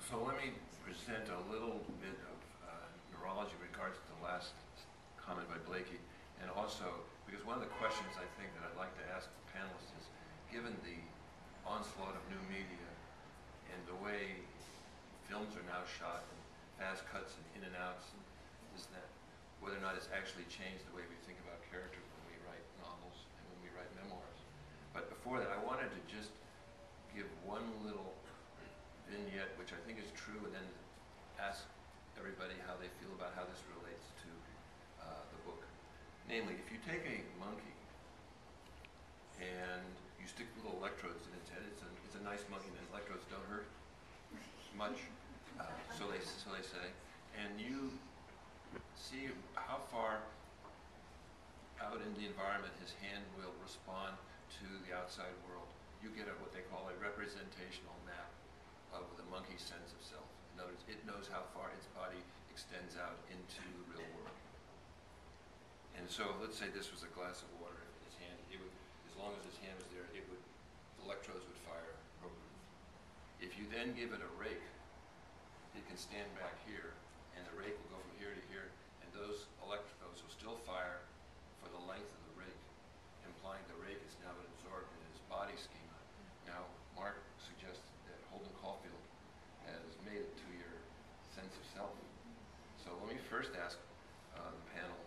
So let me present a little bit of neurology in regards to the last comment by Blakey, and also because one of the questions I think that I'd like to ask the panelists is, given the onslaught of new media and the way films are now shot, and fast cuts and in and outs and this and that, whether or not it's actually changed the way we think about characters when we write novels and when we write memoirs. But before that, I wanted to just give one little vignette, which I think is true, and then ask everybody how they feel about how this relates to the book. Namely, if you take a monkey and you stick little electrodes in its head, it's a nice monkey, and the electrodes don't hurt much, so they say, and you see how far out in the environment his hand will respond to the outside world. You get what they call a representational map of the monkey's sense of self. In other words, it knows how far its body extends out into the real world. And so let's say this was a glass of water in his hand. It would, as long as his hand was there, the electrodes would fire appropriately. If you then give it a rake, it can stand back here, and the rake will go from here to here, and those electrodes will still fire for the length of the rake, implying the rake is now been absorbed in his body schema. Now, Mark suggests that Holden Caulfield has made it to your sense of self. So let me first ask the panel,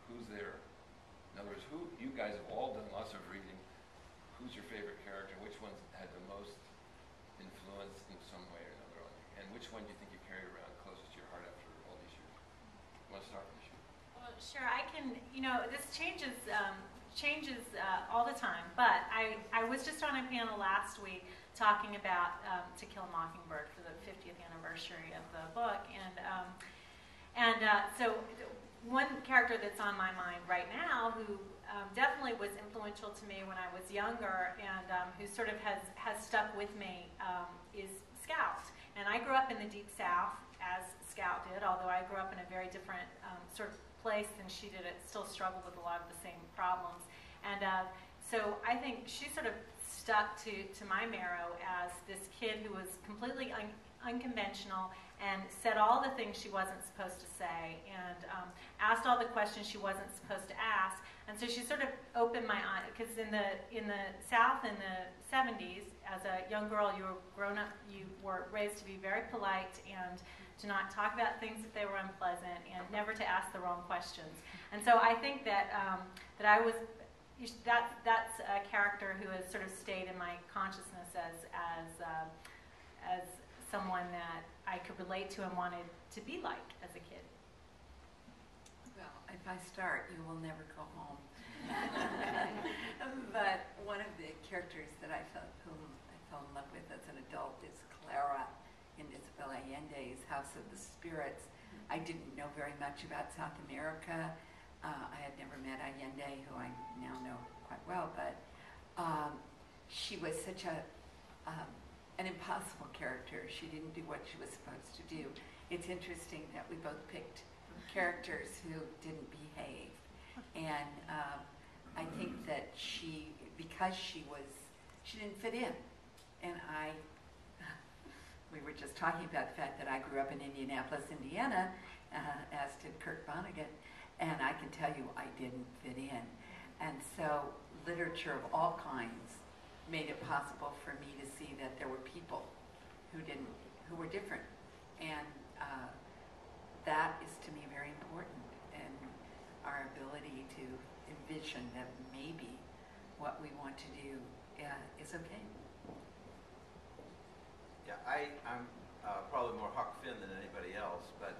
who's there? In other words, you guys have all done lots of reading. Who's your favorite character? Which one's had the most influence in some way or another on you? And which one do you think you carried around closest to your heart after all these years? You want to start with you? Well, sure. I can, this changes all the time. But I was just on a panel last week talking about To Kill a Mockingbird for the 50th anniversary of the book. So one character that's on my mind right now who definitely was influential to me when I was younger and who sort of has stuck with me is Scout. And I grew up in the Deep South, as Scout did, although I grew up in a very different sort of place than she did. It still struggled with a lot of the same problems. And so I think she sort of stuck to my marrow as this kid who was completely unconventional and said all the things she wasn't supposed to say and asked all the questions she wasn't supposed to ask. And so she sort of opened my eyes, because in the South in the 70s, as a young girl, you were grown up, you were raised to be very polite and to not talk about things if they were unpleasant and never to ask the wrong questions. And so I think that that's a character who has sort of stayed in my consciousness as someone that I could relate to and wanted to be like as a kid. Well, if I start, you will never go home. But one of the characters that whom I fell in love with as an adult is Clara in Isabel Allende's House of the Spirits. I didn't know very much about South America. I had never met Allende, who I now know quite well, but she was such an impossible character. She didn't do what she was supposed to do. It's interesting that we both picked characters who didn't behave. And I think that because she didn't fit in. And we were just talking about the fact that I grew up in Indianapolis, Indiana, as did Kurt Vonnegut, and I can tell you I didn't fit in. And so literature of all kinds made it possible for me to see that there were people who were different. And that is to me very important, and our ability to envision that maybe what we want to do is okay. Yeah, I'm probably more Huck Finn than anybody else, but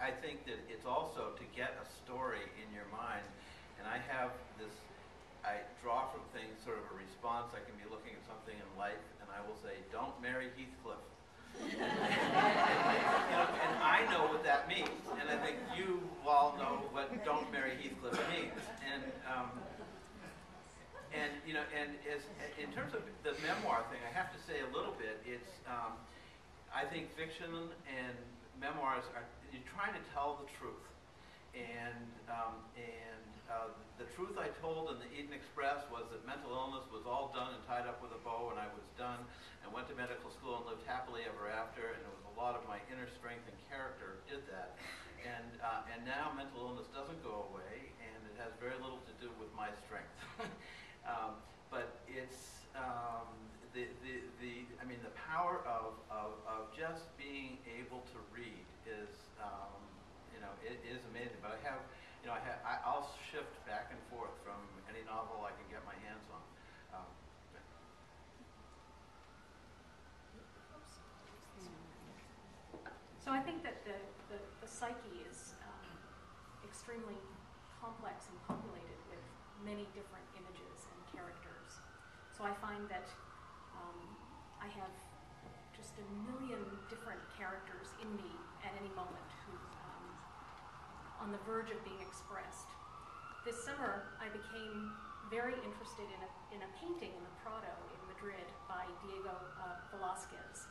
I think that it's also to get a story in your mind, and I draw from things sort of a response. I can be looking at something in life, and I will say, don't marry Heathcliff. And I know what that means, and I think you all know what "don't marry Heathcliff" means. And in terms of the memoir thing, I have to say a little bit. It's I think fiction and memoirs you're trying to tell the truth, and the truth I told in the Eden Express was that mental illness was all done and tied up with a bow, and I was done and went went to medical school and lived happily ever after, and it was a lot of my inner strength and character did that. And now mental illness doesn't go away, and it has very little to do with my strength. But it's I mean, the power of just being able to read is you know, it is amazing. But I have, you know, I'll shift back and forth from any novel I can get my hands on. So I think that the psyche is extremely complex and populated with many different images and characters. So I find that I have just a million different characters in me at any moment who on the verge of being expressed. This summer I became very interested in a painting in the Prado in Madrid by Diego Velázquez.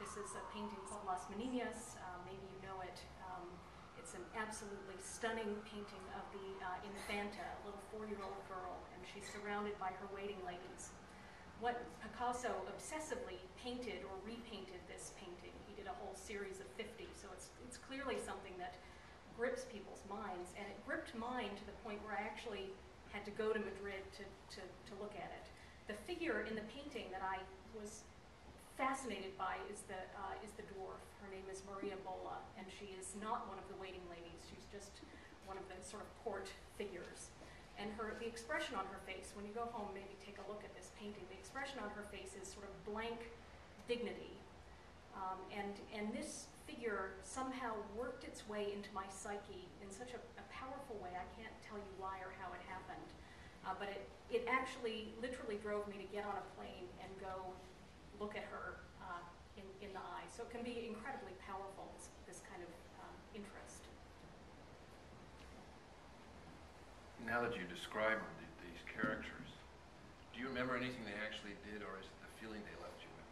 This is a painting called Las Meninas. Maybe you know it. It's an absolutely stunning painting of the Infanta, a little 4-year-old girl, and she's surrounded by her waiting ladies. What Picasso obsessively painted or repainted this painting. He did a whole series of 50, so it's clearly something that grips people's minds, and it gripped mine to the point where I actually had to go to Madrid to look at it. The figure in the painting that I was fascinated by is the dwarf. Her name is Maria Bola, and she is not one of the waiting ladies. She's just one of the sort of court figures. And the expression on her face, when you go home, maybe take a look at this painting, the expression on her face is sort of blank dignity. And this figure somehow worked its way into my psyche in such a powerful way. I can't tell you why or how it happened. But it actually literally drove me to get on a plane and go look at her in the eye. So it can be incredibly powerful, this kind of interest. Now that you describe these characters, do you remember anything they actually did, or is it the feeling they left you with?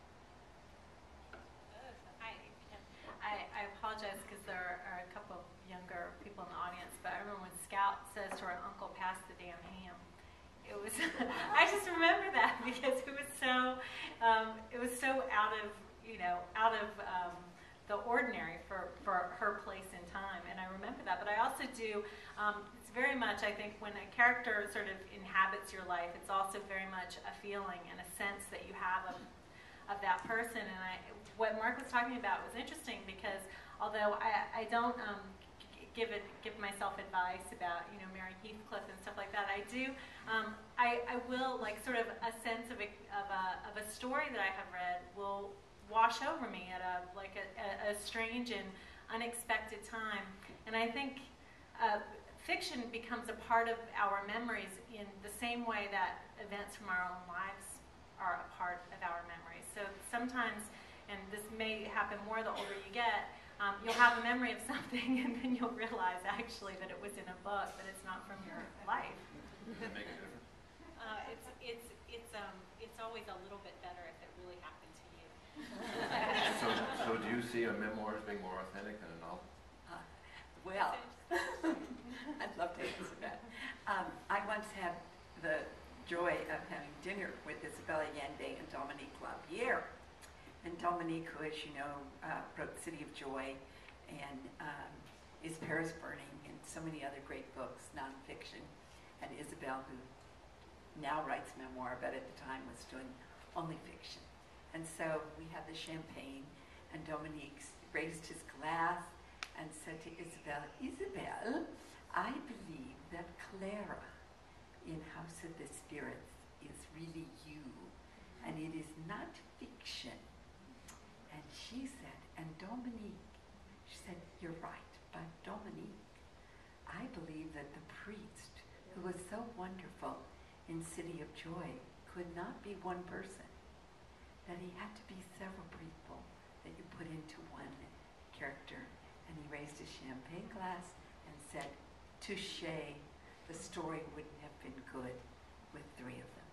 I apologize because there are a couple of younger people in the audience, but I remember when Scout says to her uncle, "Pass the damn ham." It was, I just remember that because it was so out of, out of the ordinary for her place in time, and I remember that. But I also do, it's very much, I think, when a character sort of inhabits your life, it's also very much a feeling and a sense that you have of that person. And what Mark was talking about was interesting because although I don't give myself advice about Mary Heathcliff and stuff like that, I do I will, like, sort of a sense of a story that I have read will wash over me at a strange and unexpected time. And I think fiction becomes a part of our memories in the same way that events from our own lives are a part of our memories. So sometimes, and this may happen more the older you get, you'll have a memory of something and then you'll realize actually that it was in a book, but it's not from your life. Does it make a difference? It's always a little bit better if it really happened to you. So do you see a memoir as being more authentic than a novel? Well, I'd love to answer that. I once had the joy of having dinner with Isabelle Allende and Dominique Lapierre. And Dominique, who, as you know, wrote City of Joy and Is Paris Burning and so many other great books, nonfiction. And Isabelle, who now writes memoir, but at the time was doing only fiction. And so we had the champagne, and Dominique raised his glass and said to Isabelle, "Isabelle, I believe that Clara in House of the Spirits is really you, and it is not fiction." And she said, and Dominique, she said, "You're right, but Dominique, I believe that the priest who was so wonderful in City of Joy could not be one person, that he had to be several people that you put into one character." And he raised his champagne glass and said, "Touché, the story wouldn't have been good with 3 of them."